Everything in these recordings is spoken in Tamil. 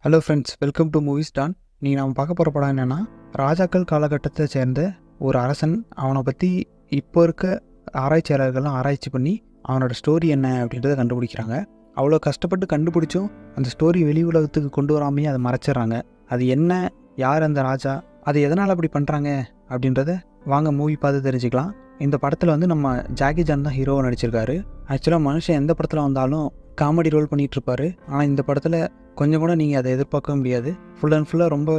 Hello friends, welcome to movies don. நீங்கள் நம்ம பார்க்க போகிற படம் என்னென்னா, ராஜாக்கள் காலகட்டத்தை சேர்ந்த ஒரு அரசன். அவனை பற்றி இப்போ இருக்க ஆராய்ச்சியாளர்கள்லாம் ஆராய்ச்சி பண்ணி அவனோட ஸ்டோரி என்ன அப்படின்றத கண்டுபிடிக்கிறாங்க. அவ்வளோ கஷ்டப்பட்டு கண்டுபிடிச்சும் அந்த ஸ்டோரி வெளி உலகத்துக்கு கொண்டு வராமையே அதை மறைச்சிட்றாங்க. அது என்ன, யார் அந்த ராஜா, அது எதனால் அப்படி பண்ணுறாங்க அப்படின்றத வாங்க மூவி பார்த்து தெரிஞ்சுக்கலாம். இந்த படத்தில் வந்து நம்ம ஜாக்கி சான் தான் ஹீரோவை நடிச்சிருக்காரு. ஆக்சுவலாக மனுஷன் எந்த படத்தில் வந்தாலும் காமெடி ரோல் பண்ணிகிட்ருப்பார். ஆனால் இந்த படத்தில் கொஞ்சம் கூட நீங்கள் அதை எதிர்பார்க்க முடியாது. ஃபுல் அண்ட் ஃபுல்லாக ரொம்ப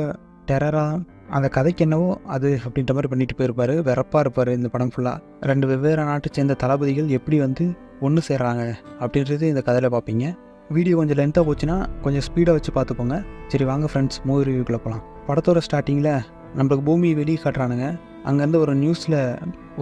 டெரராக அந்த கதைக்கு என்னவோ அது அப்படின்ற மாதிரி பண்ணிட்டு போயிருப்பார். வெறப்பாக இருப்பார் இந்த படம் ஃபுல்லாக. ரெண்டு வெவ்வேறு நாட்டை சேர்ந்த தளபதிகள் எப்படி வந்து ஒன்று சேர்றாங்க அப்படின்றது இந்த கதையில் பார்ப்பீங்க. வீடியோ கொஞ்சம் லென்த்தாக போச்சுன்னா கொஞ்சம் ஸ்பீடாக வச்சு பார்த்துக்கோங்க. சரி வாங்க ஃப்ரெண்ட்ஸ், மூவி ரிவ்யூக்குள்ளே போகலாம். படத்தோட ஸ்டார்டிங்கில் நம்மளுக்கு பூமி வெளியே காட்டுறானுங்க. அங்கேருந்து ஒரு நியூஸில்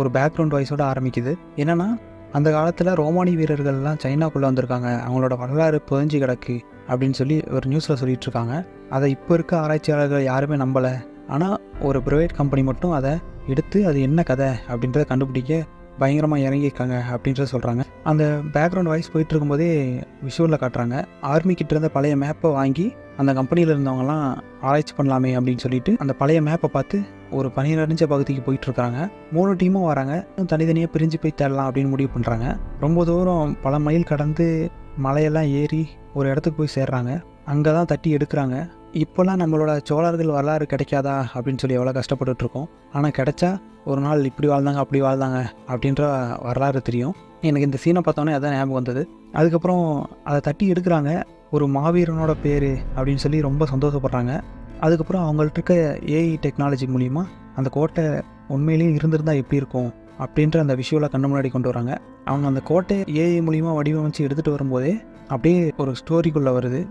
ஒரு பேக்ரவுண்ட் வாய்ஸோடு ஆரம்பிக்குது. என்னென்னா, அந்த காலத்தில் ரோமானி வீரர்கள்லாம் சைனாக்குள்ளே வந்திருக்காங்க, அவங்களோட வரலாறு புதஞ்சு கிடக்கு அப்படின்னு சொல்லி ஒரு நியூஸில் சொல்லிகிட்டு இருக்காங்க. அதை இப்போ இருக்க ஆராய்ச்சியாளர்கள் யாருமே நம்பலை. ஆனால் ஒரு ப்ரைவேட் கம்பெனி மட்டும் அதை எடுத்து அது என்ன கதை அப்படின்றத கண்டுபிடிக்க பயங்கரமாக இறங்கியிருக்காங்க அப்படின்றத சொல்கிறாங்க. அந்த பேக்ரவுண்ட் வாய்ஸ் போயிட்டு இருக்கும்போதே விஷுவலில் காட்டுறாங்க. ஆர்மி கிட்ட இருந்த பழைய மேப்பை வாங்கி அந்த கம்பெனியில் இருந்தவங்கலாம் ஆராய்ச்சி பண்ணலாமே அப்படின்னு சொல்லிட்டு அந்த பழைய மேப்பை பார்த்து ஒரு பனிரஞ்ச பகுதிக்கு போயிட்டுருக்காங்க. 3 டீமும் வராங்க. தனித்தனியாக பிரிஞ்சு போய் தேடலாம் அப்படின்னு முடிவு பண்ணுறாங்க. ரொம்ப தூரம் பல மைல் கடந்து மலையெல்லாம் ஏறி ஒரு இடத்துக்கு போய் சேர்றாங்க. அங்கே தான் தட்டி எடுக்கிறாங்க. இப்போல்லாம் நம்மளோட சோழர்கள் வரலாறு கிடைக்காதா அப்படின்னு சொல்லி எவ்வளோ கஷ்டப்பட்டுட்ருக்கோம். ஆனால் கிடைச்சா ஒரு நாள் இப்படி வாழ்ந்தாங்க அப்படி வாழ்ந்தாங்க அப்படின்ற வரலாறு தெரியும். எனக்கு இந்த சீனை பார்த்தோன்னே அதான் ஞாபகம் வந்தது. அதுக்கப்புறம் அதை தட்டி எடுக்கிறாங்க. ஒரு மாவீரனோட பேர் அப்படின்னு சொல்லி ரொம்ப சந்தோஷப்படுறாங்க. அதுக்கப்புறம் அவங்கள்ட்ட இருக்க ஏஐ டெக்னாலஜி மூலிமா அந்த கோட்டை உண்மையிலேயே இருந்திருந்தால் எப்படி இருக்கும் அப்படின்ற அந்த விஷுவலை கண்ணு முன்னாடி கொண்டு வராங்க. அவங்க அந்த கோட்டை ஏஐ மூலிமா வடிவமைச்சு எடுத்துகிட்டு வரும்போதே அப்படியே ஒரு ஸ்டோரிக்குள்ளே வருது.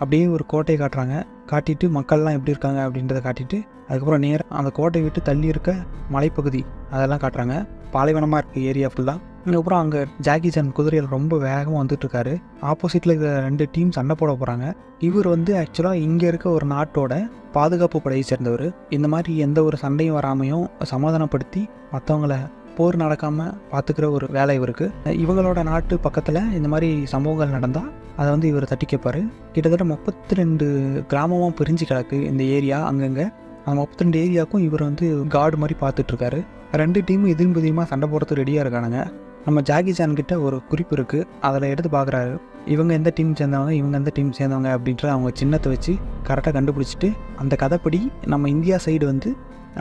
அப்படியே ஒரு கோட்டையை காட்டுறாங்க. காட்டிட்டு மக்கள்லாம் எப்படி இருக்காங்க அப்படின்றத காட்டிட்டு அதுக்கப்புறம் நேராக அந்த கோட்டையை விட்டு தள்ளி இருக்க மலைப்பகுதி அதெல்லாம் காட்டுறாங்க. பாலைவனமாக இருக்குது ஏரியா ஃபுல்லாக. அதுக்கப்புறம் அங்கே ஜாக்கி சான் குதிரையில் ரொம்ப வேகமாக வந்துட்டுருக்காரு. ஆப்போசிட்டில் இருக்கிற 2 டீம் சண்டை போட போகிறாங்க. இவர் வந்து ஆக்சுவலாக இங்கே இருக்க ஒரு நாட்டோட பாதுகாப்பு படையை சேர்ந்தவர். இந்த மாதிரி எந்த ஒரு சண்டையும் வராமையும் சமாதானப்படுத்தி மற்றவங்கள போர் நடக்காமல் பார்த்துக்கிற ஒரு வேலை இவருக்கு. இவங்களோட நாட்டு பக்கத்தில் இந்த மாதிரி சம்பவங்கள் நடந்தால் அதை வந்து இவர் தட்டி கேட்பார். கிட்டத்தட்ட 32 கிராமமாக பிரிஞ்சு கிடக்கு இந்த ஏரியா. அங்கங்கே அந்த 32 ஏரியாவுக்கும் இவர் வந்து கார்டு மாதிரி பார்த்துட்ருக்காரு. 2 டீமும் எதிரும் புதியமாக சண்டை போடுறதுக்கு ரெடியாக இருக்கானுங்க. நம்ம ஜாக்கி சான் கிட்ட ஒரு குறிப்பு இருக்குது. அதில் எடுத்து பார்க்குறாரு. இவங்க எந்த டீம் சேர்ந்தவங்க, இவங்க எந்த டீம் சேர்ந்தவங்க அப்படின்ற அவங்க சின்னத்தை வச்சு கரெக்டாக கண்டுபிடிச்சிட்டு அந்த கதைப்படி நம்ம இந்தியா சைடு வந்து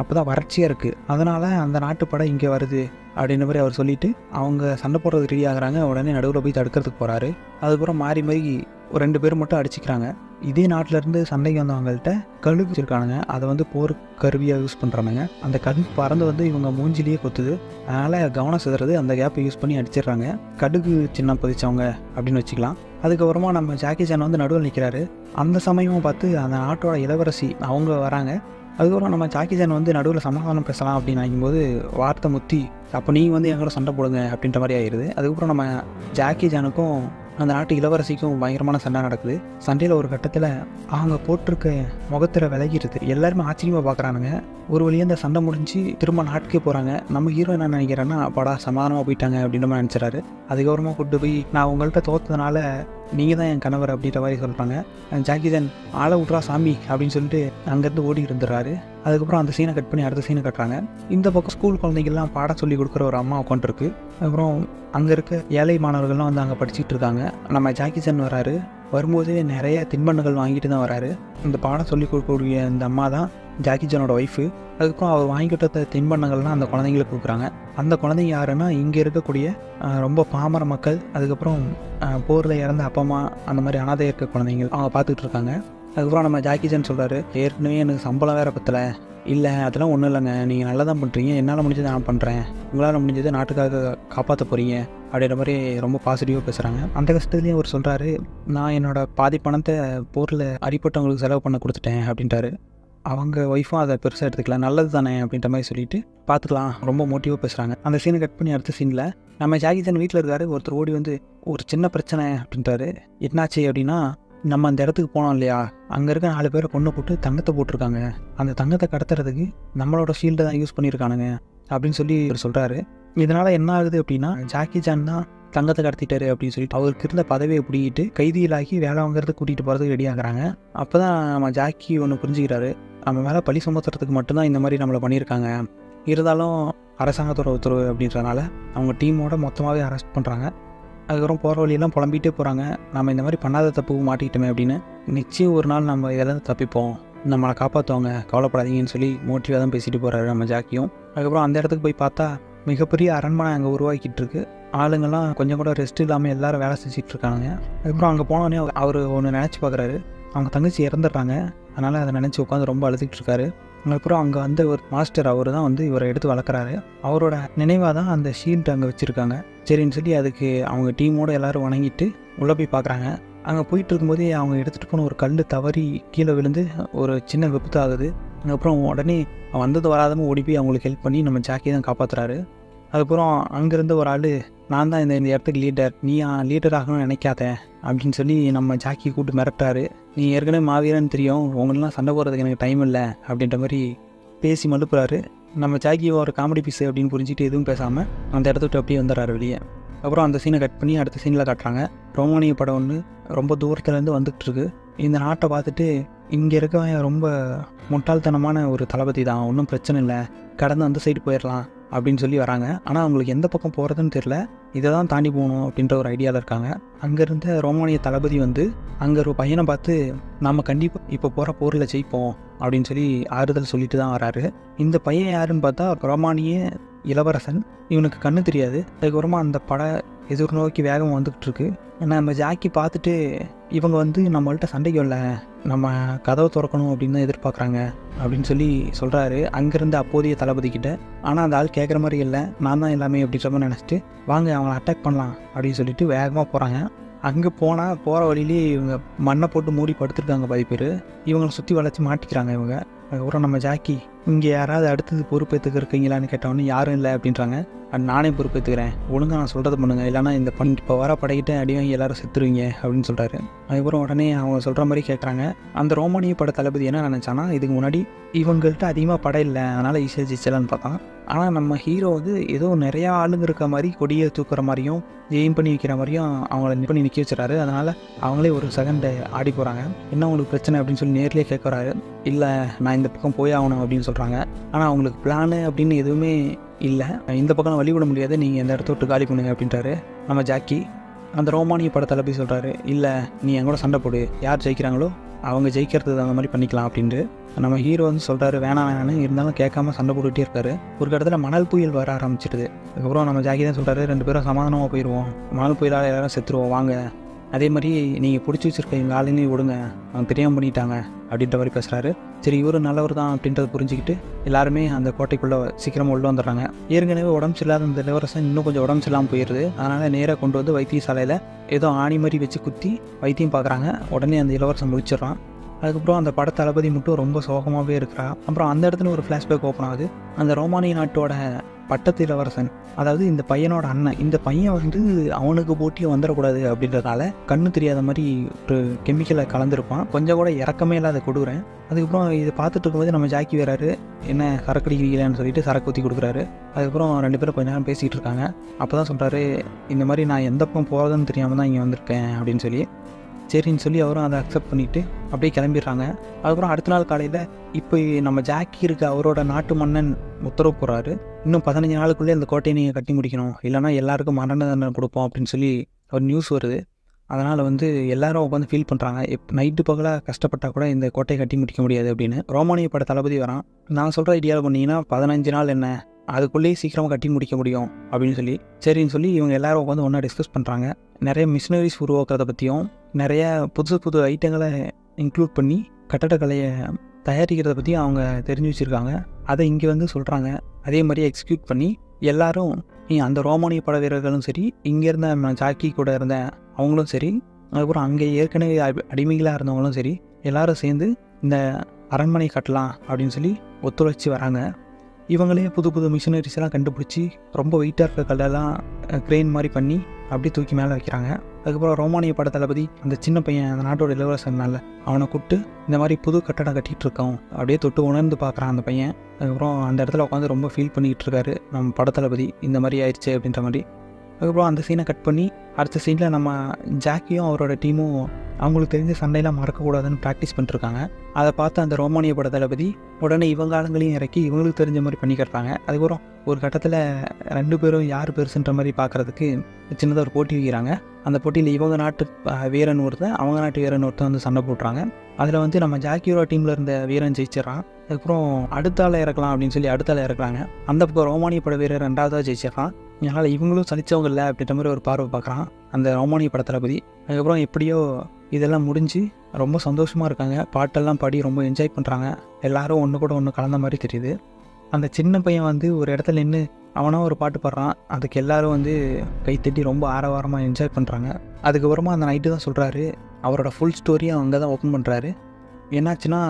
அப்போ தான் வறட்சியாக இருக்குது, அதனால் அந்த நாட்டுப்படை இங்கே வருது அப்படின்ற மாதிரி அவர் சொல்லிவிட்டு அவங்க சண்டை போடுறதுக்கு ரெடி ஆகுறாங்க. உடனே நடுவில் போய் தடுக்கிறதுக்கு போகிறாரு. அதுக்கப்புறம் மாறி மாறி ஒரு 2 பேர் மட்டும் அடிச்சிக்கிறாங்க. இதே நாட்டிலேருந்து சண்டைக்கு வந்தவங்கள்ட்ட கழுகு வச்சுருக்கானுங்க. அதை வந்து போர் கருவியாக யூஸ் பண்ணுறானுங்க. அந்த கழுகு பறந்து வந்து இவங்க மூஞ்சிலேயே கொத்துது. அதனால் கவனம் சிதறது. அந்த கேப்பை யூஸ் பண்ணி அடிச்சிடுறாங்க. கடுகு சின்னம் பதிச்சவங்க அப்படின்னு வச்சுக்கலாம். அதுக்கப்புறமா நம்ம ஜாக்கி சான் வந்து நடுவில் நிற்கிறாரு. அந்த சமயமாக பார்த்து அந்த நாட்டோட இளவரசி அவங்க வராங்க. அதுக்கப்புறம் நம்ம ஜாக்கி சான் வந்து நடுவில் சமாதானம் பேசலாம் அப்படின்னு நினைக்கும்போது வார்த்தை முத்தி அப்போ நீங்கள் வந்து எங்களோட சண்டை போடுங்க அப்படின்ற மாதிரி ஆயிடுது. அதுக்கப்புறம் நம்ம ஜாக்கி சானுக்கும் அந்த நாட்டு இளவரசிக்கும் பயங்கரமான சண்டை நடக்குது. சண்டையில் ஒரு கட்டத்தில் அவங்க போட்டிருக்க முகத்தில் விலகிடுது. எல்லாருமே ஆச்சரியமாக பார்க்குறானுங்க. ஒரு வழியாக அந்த சண்டை முடிஞ்சு திரும்ப நாட்டுக்கே போகிறாங்க. நம்ம ஹீரோ என்ன நினைக்கிறேன்னா, படா சமாதானமாக போயிட்டாங்க அப்படின்ற மாதிரி நினச்சிறாரு. அதுக்கப்புறமா கூப்பிட்டு போய் நான் உங்கள்கிட்ட தோற்றதுனால நீங்கள் தான் என் கணவர் அப்படின்ற மாதிரி சொல்கிறாங்க. ஜாக்கி சான் ஆளை விட்றா சாமி அப்படின்னு சொல்லிட்டு அங்கேருந்து ஓடி இருந்துடுறாரு. அதுக்கப்புறம் அந்த சீனை கட் பண்ணி அடுத்த சீனை கட்டுறாங்க. இந்த பக்கம் ஸ்கூல் குழந்தைங்கள்லாம் பாடம் சொல்லி கொடுக்குற ஒரு அம்மா உட்காந்துருக்கு. அப்புறம் அங்கே இருக்க ஏழை மாணவர்கள்லாம் வந்து அங்கே படிச்சுட்டு இருக்காங்க. நம்ம ஜாக்கி சான் வராரு. வரும்போதே நிறைய தின்பண்டங்கள் வாங்கிட்டு தான் வராரு. இந்த பாடம் சொல்லி கொடுக்கக்கூடிய இந்த அம்மா தான் ஜாக்கி சானோட ஒய்ஃபு. அதுக்கப்புறம் அவர் வாங்கிக்கிட்ட தின்பண்டங்கள்லாம் அந்த குழந்தைங்களுக்கு கொடுக்குறாங்க. அந்த குழந்தைங்க யாருன்னா இங்கே இருக்கக்கூடிய ரொம்ப பாமர மக்கள், அதுக்கப்புறம் போரில் இறந்த அப்பா அம்மா அந்த மாதிரி அனாதை இருக்க குழந்தைங்கள் அவங்க பார்த்துக்கிட்டு இருக்காங்க. அதுக்கப்புறம் நம்ம ஜாக்கி சான் சொல்கிறாரு, ஏற்கனவே எனக்கு சம்பளம் வேறு பத்தலை. இல்லை அதெல்லாம் ஒன்றும் இல்லைங்க, நீங்கள் நல்லா தான் பண்ணுறீங்க, என்னால் முடிஞ்சதை நான் பண்ணுறேன், உங்களால் முடிஞ்சதை நாட்டுக்காக காப்பாற்ற போகிறீங்க அப்படின்ற மாதிரி ரொம்ப பாசிட்டிவாக பேசுகிறாங்க. அந்த கஷ்டத்துலேயும் அவர் சொல்கிறாரு, நான் என்னோடய பாதி பணத்தை போரில் அடிப்பட்டவங்களுக்கு செலவு பண்ண கொடுத்துட்டேன் அப்படின்ட்டாரு. அவங்க ஒய்ஃபும் அதை பெருசாக எடுத்துக்கலாம், நல்லது தானே அப்படின்ற மாதிரி சொல்லிட்டு பார்த்துக்கலாம் ரொம்ப மோட்டிவாக பேசுகிறாங்க. அந்த சீனை கட் பண்ணி அடுத்த சீனில் நம்ம ஜாக்கி சான் வீட்டில் இருக்காரு. ஒருத்தர் ஓடி வந்து ஒரு சின்ன பிரச்சனை அப்படின்ட்டாரு. என்னாச்சு அப்படின்னா, நம்ம அந்த இடத்துக்கு போனோம் இல்லையா, அங்கே இருக்க 4 பேரை கொண்டு போட்டு தங்கத்தை போட்டிருக்காங்க. அந்த தங்கத்தை கடத்துறதுக்கு நம்மளோட ஷீல்டை தான் யூஸ் பண்ணியிருக்கானுங்க அப்படின்னு சொல்லி இவர் சொல்கிறாரு. இதனால் என்ன ஆகுது அப்படின்னா, ஜாக்கி சான் தான் தங்கத்தை கடத்திட்டாரு அப்படின்னு சொல்லிட்டு அவருக்கு இருந்த பதவியை பிடிக்கிட்டு கைதியிலாக்கி வேலை வாங்குறதுக்கு கூட்டிகிட்டு போகிறதுக்கு ரெடி ஆகுறாங்க. அப்போ தான் நம்ம ஜாக்கி ஒன்று புரிஞ்சுக்கிறாரு, நம்ம மேலே பழி சுமத்துறதுக்கு மட்டும்தான் இந்த மாதிரி நம்மளை பண்ணியிருக்காங்க, இருந்தாலும் அரசாங்கத்தோட உத்தரவு அப்படின்றனால அவங்க டீமோட மொத்தமாகவே அரெஸ்ட் பண்ணுறாங்க. அதுக்கப்புறம் போகிற வழியெல்லாம் புலம்பிகிட்டே போகிறாங்க, நம்ம இந்த மாதிரி பண்ணாத தப்பு மாட்டிக்கிட்டோமே அப்படின்னு. நிச்சயம் ஒரு நாள் நம்ம இதெல்லாம் தப்பிப்போம், நம்மளை காப்பாற்றுவாங்க, கவலைப்படாதீங்கன்னு சொல்லி மோட்டிவாக தான் பேசிட்டு போகிறாரு நம்ம ஜாக்கியும். அதுக்கப்புறம் அந்த இடத்துக்கு போய் பார்த்தா மிகப்பெரிய அரண்மனை அங்கே உருவாக்கிட்டு இருக்கு. ஆளுங்கள்லாம் கொஞ்சம் கூட ரெஸ்ட் இல்லாமல் எல்லாரும் வேலை செஞ்சுட்டு இருக்காங்க. அதுக்கப்புறம் அங்கே போனோடனே அவர் ஒன்று நினச்சி பார்க்குறாரு, அவங்க தங்கச்சி இறந்துடுறாங்க, அதனால் அதை நினச்சி உட்காந்து ரொம்ப அழுதுகிட்டு இருக்காரு. அதுக்கப்புறம் அங்கே வந்து ஒரு மாஸ்டர் அவர் தான் வந்து இவரை எடுத்து வளர்க்குறாரு, அவரோட நினைவாக தான் அந்த ஷீல்டு அங்கே வச்சுருக்காங்க. சரின்னு சொல்லி அதுக்கு அவங்க டீமோடு எல்லோரும் வணங்கிட்டு உள்ளே போய் பார்க்குறாங்க. அங்கே போயிட்டு இருக்கும்போதே அவங்க எடுத்துகிட்டு போன ஒரு கல் தவறி கீழே விழுந்து ஒரு சின்ன விபத்து ஆகுது. அதுக்கப்புறம் உடனே வந்தது வராதமாக ஓடி போய் அவங்களுக்கு ஹெல்ப் பண்ணி நம்ம ஜாக்கியை தான் காப்பாற்றுறாரு. அதுக்கப்புறம் அங்கேருந்து ஒரு ஆள், நான் தான் இந்த இடத்துக்கு லீடர், நீ லீடர் ஆகணும்னு நினைக்காத அப்படின்னு சொல்லி நம்ம ஜாக்கி கூப்பிட்டு மிரட்டுறாரு. நீ ஏற்கனவே மாவீரன்னு தெரியும், உங்களெலாம் சண்டை போடுறதுக்கு எனக்கு டைம் இல்லை அப்படின்ற மாதிரி பேசி மழுப்புறாரு. நம்ம ஜாக்கி ஒரு காமெடி பீஸு அப்படின்னு புரிஞ்சுட்டு எதுவும் பேசாமல் அந்த இடத்த விட்டு அப்படியே வந்துடுறாரு வெளியே. அப்புறம் அந்த சீனை கட் பண்ணி அடுத்த சீனில் காட்டுறாங்க. ரோமானிய படம் ஒன்று ரொம்ப தூரத்துலேருந்து வந்துகிட்ருக்கு. இந்த நாட்டை பார்த்துட்டு இங்கே இருக்கவன் ரொம்ப முட்டாள்தனமான ஒரு தளபதி தான், ஒன்றும் பிரச்சனை இல்லை, கடந்து அந்த சைடு போயிடலாம் அப்படின்னு சொல்லி வராங்க. ஆனால் அவங்களுக்கு எந்த பக்கம் போகிறதுன்னு தெரில, இதை தான் தாண்டி போகணும் அப்படின்ற ஒரு ஐடியாவில் இருக்காங்க. அங்கே இருந்த ரோமானிய தளபதி வந்து அங்கே ஒரு பையனை பார்த்து நம்ம கண்டிப்பாக இப்போ போகிற போரில் ஜெயிப்போம் அப்படின்னு சொல்லி ஆறுதல் சொல்லிட்டு தான் வராரு. இந்த பையன் யாருன்னு பார்த்தா ரோமானிய இளவரசன், இவனுக்கு கண்ணு தெரியாது. அதுக்கப்புறமா அந்த படை எதிர்நோக்கி வேகம் வந்துக்கிட்டு இருக்கு. நம்ம ஜாக்கி பார்த்துட்டு இவங்க வந்து நம்மள்ட்ட சண்டைக்கு வரல, நம்ம கதவை திறக்கணும் அப்படின்னு தான் எதிர்பார்க்குறாங்க அப்படின்னு சொல்லி சொல்கிறாரு அங்கேருந்து அப்போதைய தளபதி கிட்ட. ஆனால் அந்த ஆள் கேட்குற மாதிரி இல்லை, நான் தான் எல்லாமே அப்படின்ற மாதிரி நினச்சிட்டு வாங்க அவங்கள அட்டாக் பண்ணலாம் அப்படின்னு சொல்லிட்டு வேகமாக போகிறாங்க. அங்கே போனால் போகிற வழியிலே இவங்க மண்ணை போட்டு மூடி படுத்துருக்காங்க பாதி பேர். இவங்களை சுற்றி வளைச்சி மாட்டிக்கிறாங்க இவங்க. அதுக்கப்புறம் நம்ம ஜாக்கி, இங்கே யாராவது அடுத்தது பொறுப்பேற்றுக்க இருக்கீங்களான்னு கேட்டவொன்னே யாரும் இல்லை அப்படின்றாங்க. நானே பொறுப்பேற்றுக்கிறேன், ஒழுங்காக நான் சொல்கிறத பண்ணுங்கள், இல்லைனா இந்த இப்போ வர படைக்கிட்ட அடிவாங்கி எல்லாரும் செத்துருவீங்க அப்படின்னு சொல்கிறாரு. அதுக்கப்புறம் உடனே அவங்க சொல்கிற மாதிரி கேட்குறாங்க. அந்த ரோமானிய பட தளபதி என்ன நினச்சானா, இதுக்கு முன்னாடி இவங்கள்ட்ட அதிகமாக படம் இல்லை, அதனால் ஈஸியாக ஜெயிச்சலான்னு பார்த்தான். ஆனால் நம்ம ஹீரோ வந்து ஏதோ நிறையா ஆளுங்க இருக்க மாதிரி கொடியை தூக்குற மாதிரியும் எய்ம் பண்ணி வைக்கிற மாதிரியும் அவங்கள பண்ணி நிற்க வச்சுறாரு. அதனால் அவங்களே ஒரு செகண்ட் ஆடி போகிறாங்க. என்ன உங்களுக்கு பிரச்சனை அப்படின்னு சொல்லி நேர்லேயே கேட்குறாரு. இல்லை நான் இந்த பக்கம் போய் ஆகணும் அப்படின்னு சொல்கிறாங்க. ஆனால் அவங்களுக்கு பிளானு அப்படின்னு எதுவுமே இல்லை, இந்த பக்கம் வழி விட முடியாது, நீங்கள் இந்த இடத்த விட்டு காலி பண்ணுங்க அப்படின்றாரு நம்ம ஜாக்கி. அந்த ரோமானிய பட தளபதி சொல்கிறாரு, இல்லை நீ என் கூட சண்டை போடு, யார் ஜெயிக்கிறாங்களோ அவங்க ஜெயிக்கிறதுக்கு அந்த மாதிரி பண்ணிக்கலாம் அப்படின்ட்டு. நம்ம ஹீரோ வந்து சொல்கிறாரு வேணான்னு, இருந்தாலும் கேட்காம சண்டை போட்டுகிட்டே இருக்காரு. ஒரு இடத்துல மணல் புயல் வர ஆரம்பிச்சிடுது. அதுக்கப்புறம் நம்ம ஜாக்கி தான் சொல்கிறாரு, 2 பேரும் சமாதானமாக போயிடுவோம், மணல் புயலால் எல்லாரும் செத்துருவோம் வாங்க, அதே மாதிரி நீங்கள் பிடிச்சி வச்சுருக்க எங்கள் ஆளுங்களையும் விடுங்க, அவங்க தெரியாமல் பண்ணிட்டாங்க அப்படின்ற மாதிரி பேசுகிறாரு. சரி இவரு நல்லவர் தான் அப்படின்றத புரிஞ்சுக்கிட்டு எல்லாருமே அந்த கோட்டைக்குள்ளே சீக்கிரமாக உள்ள வந்துடுறாங்க. ஏற்கனவே உடம்பு சரியில்லாத அந்த இளவரசன் இன்னும் கொஞ்சம் உடம்பு சரியில்லாமல் போயிடுது. அதனால் நேராக கொண்டு வந்து வைத்தியசாலையில் ஏதோ ஆணி மாதிரி வச்சு குத்தி வைத்தியம் பார்க்குறாங்க. உடனே அந்த இளவரசன் முடிச்சிடறான். அதுக்கப்புறம் அந்த பட தளபதி மட்டும் ரொம்ப சோகமாகவே இருக்கிறா. அப்புறம் அந்த இடத்துல ஒரு ஃப்ளாஷ்பேக் ஓப்பன் ஆகுது. அந்த ரோமானிய நாட்டோட பட்டத்து இளவரசன், அதாவது இந்த பையனோட அண்ணன், இந்த பையன் வந்து அவனுக்கு போட்டியும் வந்துடக்கூடாது அப்படின்றதால கண்ணு தெரியாத மாதிரி ஒரு கெமிக்கலை கலந்துருப்பான். கொஞ்சம் கூட இறக்கமே இல்லாத கொடுக்குறேன். அதுக்கப்புறம் இதை பார்த்துட்டு இருக்கும்போது நம்ம ஜாக்கி வராரு. என்ன சரக்கு அடிக்கிறீங்களான்னு சொல்லிட்டு சரக்கு ஊற்றி கொடுக்குறாரு. அதுக்கப்புறம் 2 பேரும் கொஞ்ச நேரம் பேசிகிட்டு இருக்காங்க. அப்போ தான் சொல்கிறாரு, இந்த மாதிரி நான் எந்த பக்கம் போகிறதுன்னு தெரியாமல் தான் இங்கே வந்திருக்கேன் அப்படின்னு சொல்லி. சரின்னு சொல்லி அவரும் அதை அக்செப்ட் பண்ணிவிட்டு அப்படியே கிளம்பிடுறாங்க. அதுக்கப்புறம் அடுத்த நாள் காலையில் இப்போ நம்ம ஜாக்கி இருக்க அவரோட நாட்டு மன்னன் உத்தரவு போகிறாரு, இன்னும் 15 நாளுக்குள்ளே இந்த கோட்டையை நீங்கள் கட்டி முடிக்கணும், இல்லைனா எல்லாருக்கும் மரண தண்டனை கொடுப்போம் அப்படின்னு சொல்லி ஒரு நியூஸ் வருது. அதனால் வந்து எல்லாரும் உட்காந்து ஃபீல் பண்ணுறாங்க, நைட்டு பகலாக கஷ்டப்பட்டால் கூட இந்த கோட்டையை கட்டி முடிக்க முடியாது அப்படின்னு. ரோமானிய பட தளபதி வரான். நான் சொல்கிற ஐடியாவில் பண்ணிங்கன்னா 15 நாள் என்ன, அதுக்குள்ளேயே சீக்கிரமாக கட்டி முடிக்க முடியும் அப்படின்னு சொல்லி. சரின்னு சொல்லி இவங்க எல்லாரும் உட்காந்து ஒன்றா டிஸ்கஸ் பண்ணுறாங்க. நிறைய மிஷினரிஸ் உருவாக்குறத பற்றியும் நிறைய புது ஐட்டங்களை இன்க்ளூட் பண்ணி கட்டடக்கலையை தயாரிக்கிறத பற்றி அவங்க தெரிஞ்சு வச்சுருக்காங்க. அதை இங்கே வந்து சொல்கிறாங்க. அதே மாதிரி எக்ஸிக்யூட் பண்ணி எல்லாரும், அந்த ரோமானிய பட வீரர்களும் சரி, இங்கே இருந்த ஜாக்கி கூட இருந்த அவங்களும் சரி, அதுக்கப்புறம் அங்கே ஏற்கனவே அடிமைகளாக இருந்தவங்களும் சரி, எல்லோரும் சேர்ந்து இந்த அரண்மனை கட்டலாம் அப்படின்னு சொல்லி ஒத்துழைச்சி வராங்க. இவங்களே புது மிஷினரிஸ் எல்லாம் கண்டுபிடிச்சி ரொம்ப வெயிட்டாக இருக்க கல்லெல்லாம் க்ரெயின் மாதிரி பண்ணி அப்படியே தூக்கி மேலே வைக்கிறாங்க. அதுக்கப்புறம் ரோமானிய பட தளபதி அந்த சின்ன பையன், அந்த நாட்டோட இளவரசனால அவனை கூப்பிட்டு இந்த மாதிரி புது கட்டடம் கட்டிகிட்டு இருக்கோம் அப்படியே தொட்டு உணர்ந்து பார்க்குறான் அந்த பையன். அதுக்கப்புறம் அந்த இடத்துல உட்காந்து ரொம்ப ஃபீல் பண்ணிக்கிட்டு இருக்காரு நம்ம பட தளபதி, இந்த மாதிரி ஆயிடுச்சு அப்படின்ற மாதிரி. அதுக்கப்புறம் அந்த சீனை கட் பண்ணி அடுத்த சீனில் நம்ம ஜாக்கியும் அவரோட டீமும் அவங்களுக்கு தெரிஞ்ச சண்டையெல்லாம் மறக்கக்கூடாதுன்னு ப்ராக்டிஸ் பண்ணிட்டுருக்காங்க. அதை பார்த்து அந்த ரோமானிய பட தளபதி உடனே இவங்க ஆளுங்களையும் இறக்கி இவங்களுக்கு தெரிஞ்ச மாதிரி பண்ணி கட்டுறாங்க. அதுக்கப்புறம் ஒரு கட்டத்தில் 2 பேரும் யார் பெருசுன்ற மாதிரி பார்க்குறதுக்கு சின்னதாக ஒரு போட்டி வைக்கிறாங்க. அந்த போட்டியில் இவங்க நாட்டு வீரன் ஒருத்தன், அவங்க நாட்டு வீரன் ஒருத்தன் வந்து சண்டை போட்டுறாங்க. அதில் வந்து நம்ம ஜாக்கியோட டீமில் இருந்த வீரன் ஜெயிச்சிடறான். அதுக்கப்புறம் அடுத்த ஆளை இறக்கலாம் அப்படின்னு சொல்லி அடுத்த ஆளை இறக்குறாங்க. அந்த பக்கம் ரோமானிய பட வீரர் 2வதாக ஜெயிச்சிடறான். அதனால் இவங்களும் சலிச்சவங்க இல்லை அப்படின்ற மாதிரி ஒரு பார்வை பார்க்குறான் அந்த ரோமானிய பட தளபதி. அதுக்கப்புறம் எப்படியோ இதெல்லாம் முடிஞ்சு ரொம்ப சந்தோஷமாக இருக்காங்க. பாட்டெல்லாம் பாடி ரொம்ப என்ஜாய் பண்ணுறாங்க. எல்லோரும் ஒன்று கூட ஒன்று கலந்த மாதிரி தெரியுது. அந்த சின்ன பையன் வந்து ஒரு இடத்துல நின்று அவனாக ஒரு பாட்டு பாடுறான். அதுக்கு எல்லோரும் வந்து கைத்தட்டி ரொம்ப ஆரவாரமாக என்ஜாய் பண்ணுறாங்க. அதுக்கப்புறமா அந்த நைட்டு தான் சொல்கிறாரு, அவரோட ஃபுல் ஸ்டோரியை அங்கே தான் ஓப்பன் பண்ணுறாரு. என்னாச்சுன்னா,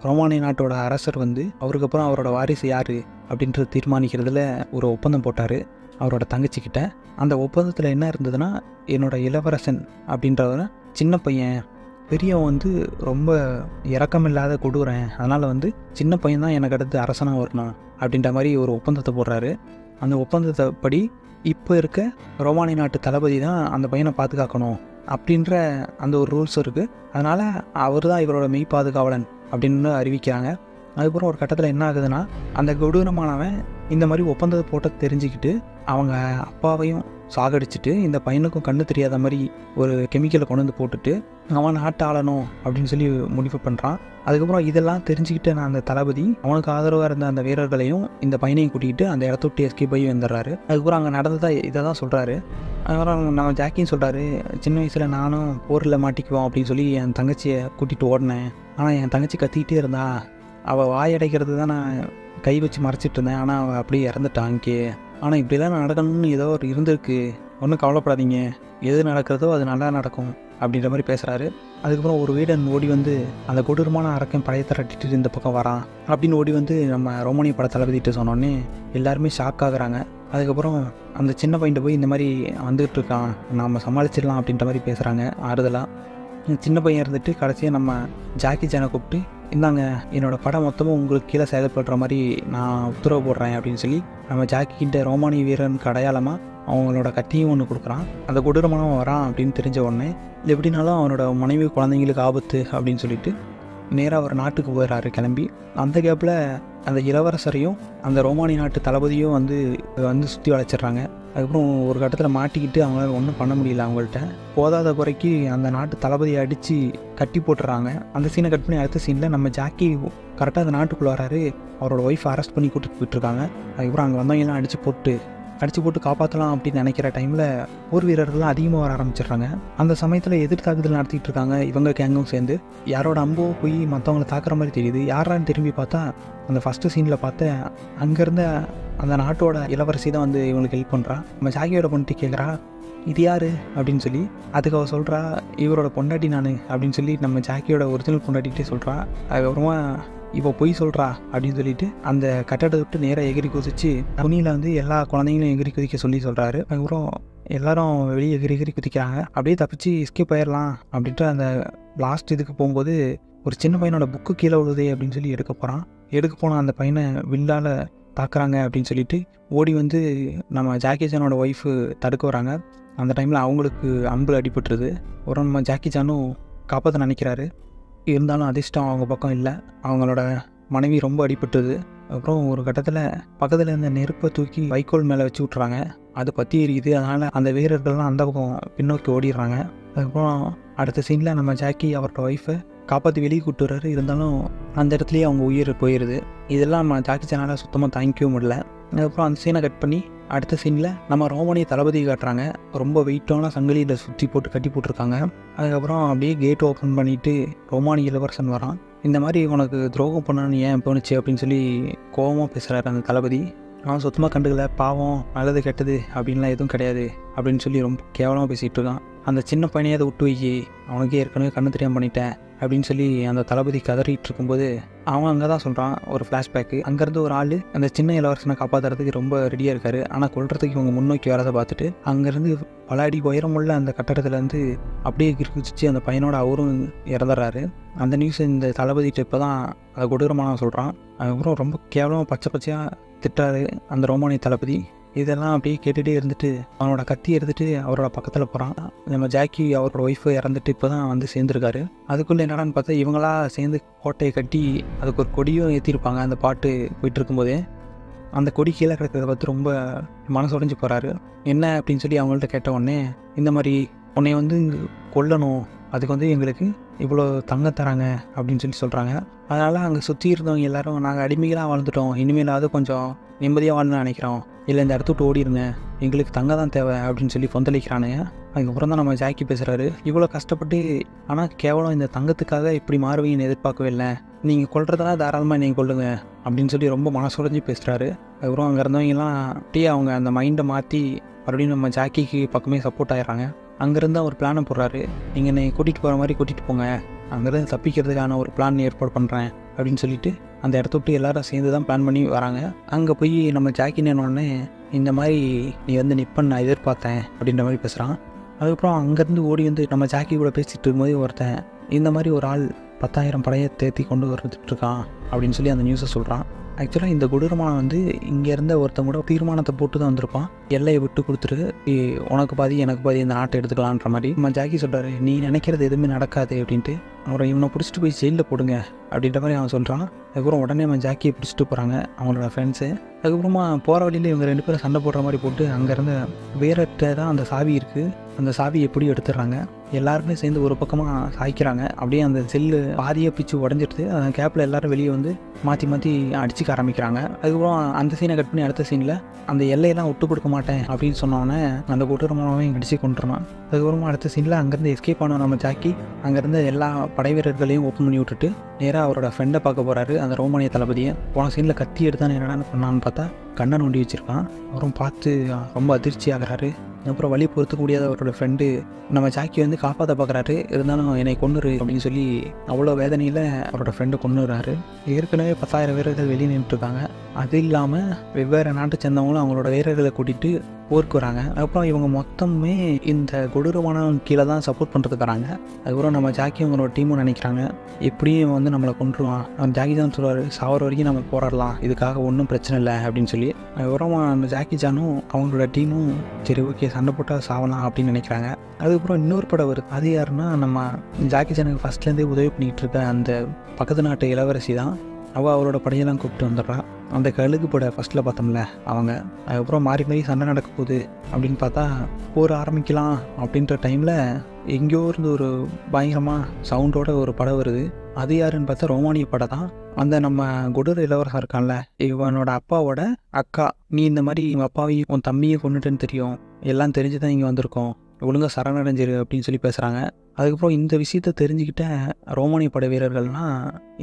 ரோமானிய நாட்டோட அரசர் வந்து அவருக்கு அப்புறம் அவரோட வாரிசு யார் அப்படின்றது தீர்மானிக்கிறதுல ஒரு ஒப்பந்தம் போட்டார் அவரோட தங்கச்சிக்கிட்ட. அந்த ஒப்பந்தத்தில் என்ன இருந்ததுன்னா, என்னோடய இளவரசன் அப்படின்றவரை சின்ன பையன், பெரியவன் வந்து ரொம்ப இரக்கமில்லாத கொடூரன், அதனால் வந்து சின்ன பையன் தான் எனக்கு அடுத்து அரசனாக வரணும் அப்படின்ற மாதிரி ஒரு ஒப்பந்தத்தை போடுறாரு. அந்த ஒப்பந்தத்தை படி இப்போ இருக்க ரோமானிய நாட்டு தளபதி தான் அந்த பையனை பாதுகாக்கணும் அப்படின்ற அந்த ஒரு ரூல்ஸ் இருக்குது. அதனால் அவர் தான் இவரோட மெய் பாதுகாவலன் அப்படின்னு அறிவிக்கிறாங்க. அதுக்கப்புறம் ஒரு கட்டத்தில் என்ன ஆகுதுன்னா, அந்த கொடூரமானவன் இந்த மாதிரி ஒப்பந்தத்தை போட்ட தெரிஞ்சுக்கிட்டு அவங்க அப்பாவையும் சாகடிச்சிட்டு இந்த பையனுக்கும் கண்ணு தெரியாத மாதிரி ஒரு கெமிக்கலை கொண்டு வந்து போட்டுட்டு அவன் நாட்டை ஆளணும் அப்படின்னு சொல்லி முடிவு பண்ணுறான். அதுக்கப்புறம் இதெல்லாம் தெரிஞ்சுக்கிட்டு நான் அந்த தளபதி அவனுக்கு ஆதரவாக இருந்த அந்த வீரர்களையும் இந்த பையனையும் கூட்டிகிட்டு அந்த இடத்த விட்டு எஸ்கேப் ஆகி வந்துடுறாரு. அதுக்கப்புறம் அங்கே நடந்ததா இதை தான் சொல்கிறாரு. அதுக்கப்புறம் நம்ம ஜாக்கியும் சொல்கிறாரு, சின்ன வயசில் நானும் போரில் மாட்டிக்குவோம் அப்படின்னு சொல்லி என் தங்கச்சியை கூட்டிகிட்டு ஓடினேன். ஆனால் என் தங்கச்சி கத்திக்கிட்டே இருந்தா, அவள் வாயடைக்கிறது தான் நான் கை வச்சு மறைச்சிட்டு இருந்தேன். ஆனால் அவள் அப்படியே இறந்துட்டான் அங்கே. ஆனால் இப்படிலாம் நடக்கணும்னு ஏதோ ஒரு இருந்திருக்கு, ஒன்றும் கவலைப்படாதீங்க, எது நடக்கிறதோ அது நல்லா நடக்கும் அப்படின்ற மாதிரி பேசுகிறாரு. அதுக்கப்புறம் ஒரு வீடன் ஓடி வந்து அந்த கொடூரமான அரக்கன் பழையத்தை ரட்டிட்டு இந்த பக்கம் வரான் அப்படின்னு ஓடி வந்து நம்ம ரோமானிய பட தளபதிட்டு சொன்னோன்னே எல்லாருமே ஷாக் ஆகுறாங்க. அதுக்கப்புறம் அந்த சின்ன பையன்ட்ட போய் இந்த மாதிரி வந்துகிட்டு இருக்கான், நாம் சமாளிச்சிடலாம் அப்படின்ற மாதிரி பேசுகிறாங்க ஆறுதலாக. சின்ன பையன் இருந்துட்டு கடைசியாக நம்ம ஜாக்கி சானை கூப்பிட்டு, இந்தாங்க என்னோடய படம் மொத்தமும் உங்களுக்கு கீழே செயல்படுற மாதிரி நான் உத்தரவு போடுறேன் அப்படின்னு சொல்லி நம்ம ஜாக்கி கிட்ட ரோமானிய வீரனுக்கு அடையாளமாக அவங்களோட கத்தியும் ஒன்று கொடுக்குறான். அந்த கொடூரமானவன் வரான் அப்படின்னு தெரிஞ்ச உடனே எப்படினாலும் அவனோட மனைவி குழந்தைங்களுக்கு ஆபத்து அப்படின்னு சொல்லிட்டு நேராக அவர் நாட்டுக்கு போயிடறாரு கிளம்பி. அந்த கேப்பில் அந்த இளவரசரையும் அந்த ரோமானிய நாட்டு தளபதியும் வந்து சுற்றி வளைச்சிட்றாங்க. அதுக்கப்புறம் ஒரு கட்டத்தில் மாட்டிக்கிட்டு அவங்களால ஒன்றும் பண்ண முடியல அவங்கள்ட்ட. போதாத குறைக்கு அந்த நாட்டு தளபதியை அடித்து கட்டி போட்டுறாங்க. அந்த சீனை கட் பண்ணி அடுத்த சீனில் நம்ம ஜாக்கி கரெக்டாக அந்த நாட்டுக்குள்ளே வராரு. அவரோட ஒய்ஃபை அரெஸ்ட் பண்ணி கூட்டிகிட்டு போயிட்டுருக்காங்க. அதுக்கப்புறம் அங்கே வந்தவங்கெல்லாம் அடித்து போட்டு காப்பாற்றலாம் அப்படின்னு நினைக்கிற டைமில் போர் வீரர்கள்லாம் அதிகமாக வர ஆரம்பிச்சிடுறாங்க. அந்த சமயத்தில் எதிர் தாக்குதல் நடத்திட்டு இருக்காங்க இவங்க கேங்கும் சேர்ந்து. யாரோட அம்போ போய் மற்றவங்களை தாக்குற மாதிரி தெரியுது. யாரான்னு திரும்பி பார்த்தா அந்த ஃபஸ்ட்டு சீனில் பார்த்த அங்கேருந்த அந்த நாட்டோட இளவரசி தான் வந்து இவங்களுக்கு ஹெல்ப் பண்ணுறா. நம்ம ஜாக்கியோட பொண்டாட்டி கேட்குறா, இது யார் அப்படின்னு சொல்லி. அதுக்கு அவள் சொல்கிறா, இவரோட பொண்டாட்டி நான் அப்படின்னு சொல்லி நம்ம ஜாக்கியோட ஒரிஜினல் பொண்டாட்டிகிட்டே சொல்கிறா. அதுக்கப்புறமா இப்போ பொய் சொல்கிறா அப்படின்னு சொல்லிட்டு அந்த கட்டடத்தை விட்டு நேராக எகிரி குதிச்சு துணியில் வந்து எல்லா குழந்தைங்களும் எகிரி குதிக்க சொல்லி சொல்கிறாரு. அதுக்கப்புறம் எல்லாரும் வெளியே எகிரி குதிக்கிறாங்க. அப்படியே தப்பிச்சு எஸ்கேப் ஆயிடலாம் அப்படின்ட்டு அந்த லாஸ்ட் இதுக்கு போகும்போது ஒரு சின்ன பையனோட புக்கு கீழே விழுதே அப்படின்னு சொல்லி எடுக்க போனால் அந்த பையனை வில்லால் தாக்குறாங்க அப்படின்னு சொல்லிட்டு ஓடி வந்து நம்ம ஜாக்கி சானோட ஒய்ஃபு தடுக்க வராங்க. அந்த டைமில் அவங்களுக்கு அம்பில் அடிபட்டுருது. ஒரு நம்ம ஜாக்கி சானும் காப்பாற்ற நினைக்கிறாரு. இருந்தாலும் அதிர்ஷ்டம் அவங்க பக்கம் இல்லை. அவங்களோட மனைவி ரொம்ப அடிபட்டுது. அப்புறம் ஒரு கட்டத்தில் பக்கத்தில் இருந்த நெருப்பை தூக்கி வைக்கோல் மேலே வச்சு விட்றாங்க. அது பற்றி எரியுது. அதனால் அந்த வீரர்கள்லாம் அந்த பக்கம் பின்னோக்கி ஓடிடுறாங்க. அதுக்கப்புறம் அடுத்த சீனில் நம்ம ஜாக்கி அவரோட ஒய்ஃபை காப்பாற்றி வெளியே கூப்பிட்டு வர்றாரு. இருந்தாலும் அந்த இடத்துலையே அவங்க உயிர் போயிடுது. இதெல்லாம் நம்ம ஜாக்கி சானால் சுத்தமாக தாங்கிக்கவும் முடியல. அதுக்கப்புறம் அந்த சீனை கட் பண்ணி அடுத்த சீனில் நம்ம ரோமானிய தளபதி காட்டுறாங்க. ரொம்ப வெயிட்டான சங்கிலியில் சுற்றி போட்டு கட்டி போட்டிருக்காங்க. அதுக்கப்புறம் அப்படியே கேட் ஓப்பன் பண்ணிவிட்டு ரோமானிய இளவரசன் வரான். இந்த மாதிரி உனக்கு துரோகம் பண்ணணும்னு ஏன் தோணுச்சு அப்படின்னு சொல்லி கோபமாக பேசுகிறாரு அந்த தளபதி. அவன் சுத்தமாக கண்டுக்கல, பாவம் நல்லது கெட்டது அப்படின்லாம் எதுவும் கிடையாது அப்படின்னு சொல்லி ரொம்ப கேவலமாக பேசிகிட்டு இருக்கான். அந்த சின்ன பையனையே அதை விட்டு வைக்கி, அவனுக்கே ஏற்கனவே கண்ணு தெரியாமல் பண்ணிட்டேன் அப்படின்னு சொல்லி அந்த தளபதி கதறிட்டு இருக்கும்போது அவன் அங்கே தான் சொல்கிறான் ஒரு ஃப்ளாஷ்பேக்கு. அங்கேருந்து ஒரு ஆள் அந்த சின்ன இளவரசனை காப்பாற்றுறதுக்கு ரொம்ப ரெடியாக இருக்காரு. ஆனால் கொல்றதுக்கு இவங்க முன்னோக்கி வரதை பார்த்துட்டு அங்கேருந்து பல அடி உயரமுள்ள அந்த கட்டடத்துலேருந்து அப்படியே கிரிக்குச்சு அந்த பையனோட அவரும் இறந்துடுறாரு. அந்த நியூஸ் இந்த தளபதிட்டு இப்போ தான் அதை கொடூரமான சொல்கிறான். அதுக்கப்புறம் ரொம்ப கேவலமாக பச்சையாக திட்டாரு அந்த ரோமானிய தளபதி. இதெல்லாம் அப்படியே கேட்டுகிட்டே இருந்துட்டு அவனோட கத்தி எடுத்துகிட்டு அவரோட பக்கத்தில் போகிறான். நம்ம ஜாக்கி அவரோட ஒய்ஃபு இறந்துட்டு இப்போ தான் வந்து சேர்ந்துருக்காரு. அதுக்குள்ளே என்னடான்னு பார்த்தா இவங்களா சேர்ந்து கோட்டையை கட்டி அதுக்கு ஒரு கொடியும் ஏற்றிருப்பாங்க. அந்த பாட்டு போயிட்டு இருக்கும்போதே அந்த கொடி கீழே கிடக்கிறத பார்த்து ரொம்ப மனசு உடைஞ்சு போகிறாரு. என்ன அப்படின்னு சொல்லி அவங்கள்ட்ட கேட்ட உடனே, இந்த மாதிரி உன்னை வந்து கொல்லணும், அதுக்கு வந்து எங்களுக்கு இவ்வளோ தங்கம் தராங்க அப்படின்னு சொல்லி சொல்கிறாங்க. அதனால் அங்கே சுற்றி இருந்தவங்க எல்லோரும் நாங்கள் அடிமைகளாக வாழ்ந்துட்டோம், இனிமேலாவது கொஞ்சம் நிம்மதியாக வாழணும்னு நினைக்கிறோம், இல்லை இந்த இடத்த விட்டு ஓடிடுங்க, எங்களுக்கு தங்கம் தான் தேவை அப்படின்னு சொல்லி கொந்தளிக்கிறானுங்க. அதுக்கப்புறம் தான் நம்ம ஜாக்கி பேசுகிறாரு, இவ்வளோ கஷ்டப்பட்டு ஆனால் கேவலம் இந்த தங்கத்துக்காக இப்படி மாறுவீங்கன்னு எதிர்பார்க்கவே இல்லை, நீங்கள் கொல்றதெல்லாம் தாராளமாக நீங்கள் கொல்லுங்க அப்படின்னு சொல்லி ரொம்ப மனசுடைஞ்சு பேசுகிறாரு. அதுக்கப்புறம் அங்கே இருந்தவங்கலாம் அப்படியே அவங்க அந்த மைண்டை மாற்றி மறுபடியும் நம்ம ஜாக்கிக்கு பக்கமே சப்போர்ட் ஆகிடுறாங்க. அங்கேருந்து ஒரு பிளானை போடுறாரு, நீங்கள் என்னை கூட்டிகிட்டு போகிற மாதிரி கூட்டிகிட்டு போங்க, அங்கேருந்து தப்பிக்கிறதுக்கான ஒரு பிளான் ஏற்பாடு பண்ணுறேன் அப்படின்னு சொல்லிட்டு அந்த இடத்த விட்டு எல்லாரும் சேர்ந்து தான் பிளான் பண்ணி வராங்க. அங்கே போய் நம்ம ஜாக்கி நின்னோடனே, இந்த மாதிரி நீ வந்து நிற்பன்னு நான் எதிர்பார்த்தேன் அப்படின்ற மாதிரி பேசுகிறான். அதுக்கப்புறம் அங்கேருந்து ஓடி வந்து நம்ம ஜாக்கி கூட பேசிகிட்டு இருக்கும்போது ஒருத்தன், இந்த மாதிரி ஒரு ஆள் 10,000 படையை தேர்த்தி கொண்டு வந்துட்டுருக்கான் அப்படின்னு சொல்லி அந்த நியூஸை சொல்கிறான். ஆக்சுவலாக இந்த கொடூரமான வந்து இங்கே இருந்த ஒருத்தன் கூட தீர்மானத்தை போட்டு தான் வந்திருப்பான், எல்லையை விட்டு கொடுத்துட்டு உனக்கு பாதி எனக்கு பாதி இந்த நாட்டை எடுத்துக்கலான்ற மாதிரி. நம்ம ஜாக்கி சொல்கிறாரு, நீ நினைக்கிறது எதுவுமே நடக்காது அப்படின்ட்டு. அவரை இவனை பிடிச்சிட்டு போய் ஜெயிலில் போடுங்க அப்படின்ற மாதிரி அவன் சொல்கிறான். அதுக்கப்புறம் உடனே அவன் ஜாக்கியை பிடிச்சிட்டு போகிறாங்க அவங்களோட ஃப்ரெண்ட்ஸு. அதுக்கப்புறமா போகிற வழியில் இவங்க 2 பேரும் சண்டை போடுற மாதிரி போட்டு அங்கேருந்து வேறட்ட தான் அந்த சாவி இருக்குது, அந்த சாவி எப்படி எடுத்துடுறாங்க. எல்லாருமே சேர்ந்து ஒரு பக்கமாக சாய்க்கிறாங்க. அப்படியே அந்த செல்லு பாதியாக பிச்சு உடஞ்சிடுது. அந்த கேப்பில் எல்லோரும் வெளியே வந்து மாற்றி மாற்றி அடிச்சுக்க ஆரம்பிக்கிறாங்க. அதுக்கப்புறம் அந்த சீனை கட் பண்ணி அடுத்த சீனில் அந்த எல்லையெல்லாம் விட்டு கொடுக்க மாட்டேன் அப்படின்னு சொன்னோன்னே அந்த கொடூரமானவன் அடித்து கொண்டுருவான். அதுக்கப்புறமா அடுத்த சீனில் அங்கேருந்து எஸ்கேப் ஆன நம்ம ஜாக்கி அங்கேருந்து எல்லா படை வீரர்களையும் ஓப்பன் பண்ணி விட்டுட்டு நேராக அவரோட ஃப்ரெண்டை பார்க்க போகிறாரு, அந்த ரோமானிய தளபதியை. போன சீனில் கத்தி எடுத்தான்னு என்னென்னு பண்ணான்னு பார்த்தா கண்ணை நோண்டி வச்சுருக்கான். அவரும் பார்த்து ரொம்ப அதிர்ச்சி ஆகிறாரு. அப்புறம் வழி பொறுத்துக்க முடியாத அவரோட ஃப்ரெண்டு நம்ம ஜாக்கி வந்து காப்பாற்ற பார்க்குறாரு, இருந்தாலும் என்னை கொன்னுரு அப்படின்னு சொல்லி அவ்வளோ வேதனையில் அவரோட ஃப்ரெண்டு கொன்னுறாரு. ஏற்கனவே 10,000 வீரர்கள் வெளியே நின்றுட்டுருக்காங்க. அது இல்லாமல் வெவ்வேறு நாட்டை சேர்ந்தவங்களும் அவங்களோட வீரர்களை கூட்டிகிட்டு போருக்கு வராங்க. அதுக்கப்புறம் இவங்க மொத்தமே இந்த கொடூரமானவன் கீழே தான் சப்போர்ட் பண்ணுறதுக்கு வராங்க. அதுக்கப்புறம் நம்ம ஜாக்கி அவங்களோட டீமும் நினைக்கிறாங்க, எப்படியும் வந்து நம்மளை கொன்றுவான். அவன் ஜாக்கி தான் சொல்லுவார், சாவர வரைக்கும் நம்ம போராடலாம், இதுக்காக ஒன்றும் பிரச்சனை இல்லை அப்படின்னு சொல்லி. அதுக்கப்புறம் அந்த ஜாக்கி ஜானும் அவங்களோட டீமும் சரி ஓகே சண்டை போட்டால் சாவலாம் அப்படின்னு நினைக்கிறாங்க. அதுக்கப்புறம் இன்னொரு படம் வருது. அது யாருன்னா நம்ம ஜாக்கி ஜானுக்கு ஃபஸ்ட்லேருந்தே உதவி பண்ணிகிட்டு இருக்க அந்த பக்கத்து நாட்டு இளவரசி தான். அவள் அவரோட படையெல்லாம் கூப்பிட்டு வந்துடுறான். அந்த கழுகு படை ஃபஸ்ட்டில் பார்த்தோம்ல அவங்க. அதுக்கப்புறம் மாறி மாறி சண்டை நடக்க போகுது அப்படின்னு பார்த்தா போர் ஆரம்பிக்கலாம் அப்படின்ற டைமில் எங்கேயோ இருந்து ஒரு பயங்கரமாக சவுண்டோட ஒரு படம் வருது. அது யாருன்னு பார்த்தா ரோமானிய படம் தான். அந்த நம்ம கொடூர இளவரசன் இருக்கான்ல, இவனோட அப்பாவோட அக்கா, நீ இந்த மாதிரி உங்கள் அப்பாவையும் உன் தம்பியை கொண்டுட்டேன்னு தெரியும், எல்லாம் தெரிஞ்சு தான் இங்கே வந்திருக்கோம், ஒழுங்காக சரணடைஞ்சிரு அப்படின்னு சொல்லி பேசுகிறாங்க. அதுக்கப்புறம் இந்த விஷயத்த தெரிஞ்சுக்கிட்ட ரோமானிய படை வீரர்கள்னால்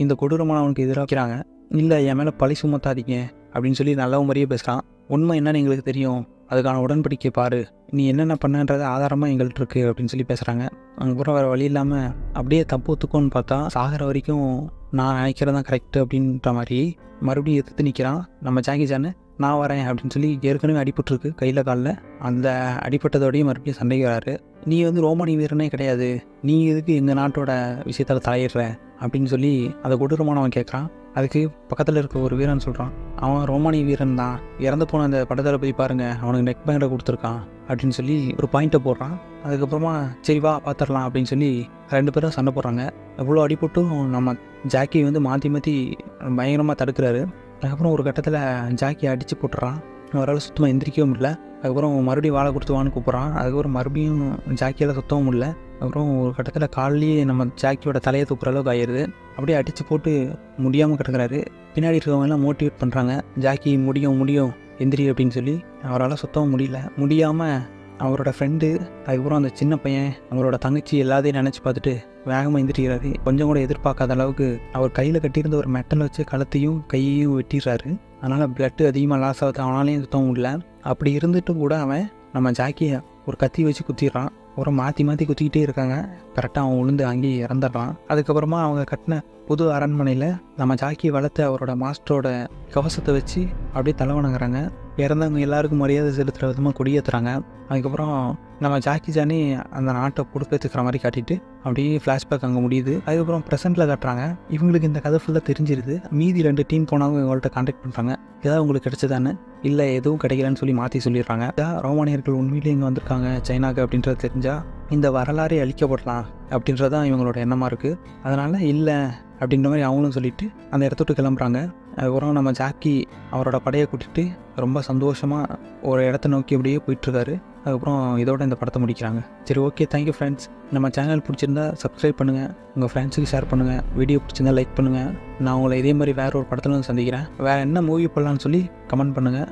இந்த கொடூரமானவனுக்கு எதிராக வைக்கிறாங்க. இல்லை என் மேலே பழி சுமத்தாதீங்க அப்படின்னு சொல்லி நல்ல மாதிரியே பேசுகிறான். உண்மை என்னன்னு எங்களுக்கு தெரியும், அதுக்கான உடன்படிக்கை பாரு, நீ என்னென்ன பண்ணன்றது ஆதாரமாக எங்கள்கிட்ட இருக்குது அப்படின்னு சொல்லி பேசுகிறாங்க. அதுக்கப்புறம் வேறு வழி இல்லாமல் அப்படியே தப்பு ஒத்துக்கோன்னு பார்த்தா சாகிற வரைக்கும் நான் நினைக்கிறது தான் கரெக்டு அப்படின்ற மாதிரி மறுபடியும் எதிர்த்து நிற்கிறான் நம்ம ஜாக்கி ஜானு. நான் வரேன் அப்படின்னு சொல்லி ஏற்கனவே அடிபட்டுருக்கு கையில் காலில். அந்த அடிபட்டதோடையும் மறுபடியும் சண்டைக்கு வராரு. நீ வந்து ரோமானிய வீரனே கிடையாது, நீ எதுக்கு எங்கள் நாட்டோட விஷயத்தில் தலையிடுற அப்படின்னு சொல்லி அதை கொடூரமானவன் கேட்குறான். அதுக்கு பக்கத்தில் இருக்க ஒரு வீரன் சொல்கிறான், அவன் ரோமானிய வீரன் தான், இறந்து போன அந்த படத்தளபதி பாருங்கள், அவனுக்கு நெக் பேண்டை கொடுத்துருக்கான் அப்படின்னு சொல்லி ஒரு பாயிண்ட்டை போடுறான். அதுக்கப்புறமா சரி வா பார்த்துடலாம் அப்படின்னு சொல்லி 2 பேரும் சண்டை போடுறாங்க. எவ்வளோ அடிபட்டும் நம்ம ஜாக்கி வந்து மாற்றி மாற்றி பயங்கரமாக தடுக்கிறாரு. அதுக்கப்புறம் ஒரு கட்டத்தில் ஜாக்கி அடித்து போட்டுறான். அவரால் சுத்தமாக எந்திரிக்கவும் முடியல. அதுக்கப்புறம் மறுபடியும் வாழை கொடுத்துவான்னு கூப்பிட்றான். அதுக்கப்புறம் மறுபடியும் ஜாக்கியால் சுத்தவும் முடியல. அப்புறம் ஒரு கட்டத்தில் காலையே நம்ம ஜாக்கியோட தலையை தூக்குற அளவுக்கு ஆயிடுது. அப்படியே அடித்து போட்டு முடியாமல் கிடக்குறாரு. பின்னாடி இருக்கவங்கெல்லாம் மோட்டிவேட் பண்ணுறாங்க, ஜாக்கி முடியும் முடியும் எந்திரி அப்படின்னு சொல்லி. அவரால் சுத்தவும் முடியாமல் அவரோட ஃப்ரெண்டு, அதுக்கப்புறம் அந்த சின்ன பையன், அவரோட தங்கச்சி எல்லாத்தையும் நினச்சி பார்த்துட்டு வேகமாக எந்திரிக்கிறாரு. கொஞ்சம் கூட எதிர்பார்க்காத அளவுக்கு அவர் கையில் கட்டியிருந்த ஒரு மெட்டல் வச்சு கழுத்தையும் கையையும் வெட்டிடுறாரு. அதனால் பிளட்டு அதிகமாக லாஸ் ஆகுது, அவனாலையும் சுத்தம் முடியல. அப்படி இருந்துட்டும் கூட அவன் நம்ம ஜாக்கியை ஒரு கத்தி வச்சு குத்திடுறான். அப்புறம் மாற்றி மாற்றி குத்திக்கிட்டே இருக்காங்க. கரெக்டாக அவன் விழுந்து அங்கேயே இறந்துடுறான். அதுக்கப்புறமா அவங்க கட்டின புது அரண்மனையில் நம்ம ஜாக்கி வளர்த்து அவரோட மாஸ்டரோட கவசத்தை வச்சு அப்படியே தலை வணங்குறாங்க. இறந்தவங்க எல்லாருக்கும் மரியாதை செலுத்துகிற விதமாக கொடியேற்றுறாங்க. அதுக்கப்புறம் நம்ம ஜாக்கி சானே அந்த நாட்டை பொறுப்பேற்றுக்கிற மாதிரி காட்டிட்டு அப்படியே ஃப்ளாஷ்பேக் அங்கே முடியுது. அதுக்கப்புறம் ப்ரெசென்ட்டில் காட்டுறாங்க. இவங்களுக்கு இந்த கதை ஃபுல்லாக தெரிஞ்சிருது. மீதி 2 டீம் போனவங்க இவங்கள்ட்ட கான்டாக்ட் பண்ணுறாங்க. ஏதாவது உங்களுக்கு கிடைச்சதானே, இல்லை எதுவும் கிடைக்கலன்னு சொல்லி மாற்றி சொல்லிடுறாங்க. ரோமானியர்கள் உண்மையிலேயே இங்கே வந்திருக்காங்க சைனாக்கு அப்படின்றது தெரிஞ்சால் இந்த வரலாறே அழிக்கப்படலாம் அப்படின்றதான் இவங்களோட எண்ணமாக இருக்குது. அதனால் இல்லை அப்படின்ற மாதிரி அவங்களும் சொல்லிவிட்டு அந்த இடத்த விட்டு கிளம்புறாங்க. அதுக்கப்புறம் நம்ம ஜாக்கி அவரோட படையை கூட்டிகிட்டு ரொம்ப சந்தோஷமாக ஒரு இடத்த நோக்கி அப்படியே போயிட்டுருக்காரு. அதுக்கப்புறம் இதோட இந்த படத்தை முடிக்கிறாங்க. சரி, ஓகே, தேங்க்யூ ஃப்ரெண்ட்ஸ். நம்ம சேனல் பிடிச்சிருந்தா சப்ஸ்கிரைப் பண்ணுங்கள், உங்கள் ஃப்ரெண்ட்ஸுக்கு ஷேர் பண்ணுங்கள், வீடியோ பிடிச்சிருந்தா லைக் பண்ணுங்கள். நான் உங்களை இதே மாதிரி வேறு ஒரு படத்தில் வந்து சந்திக்கிறேன். வேறு என்ன மூவி போடலான்னு சொல்லி கமெண்ட் பண்ணுங்கள்.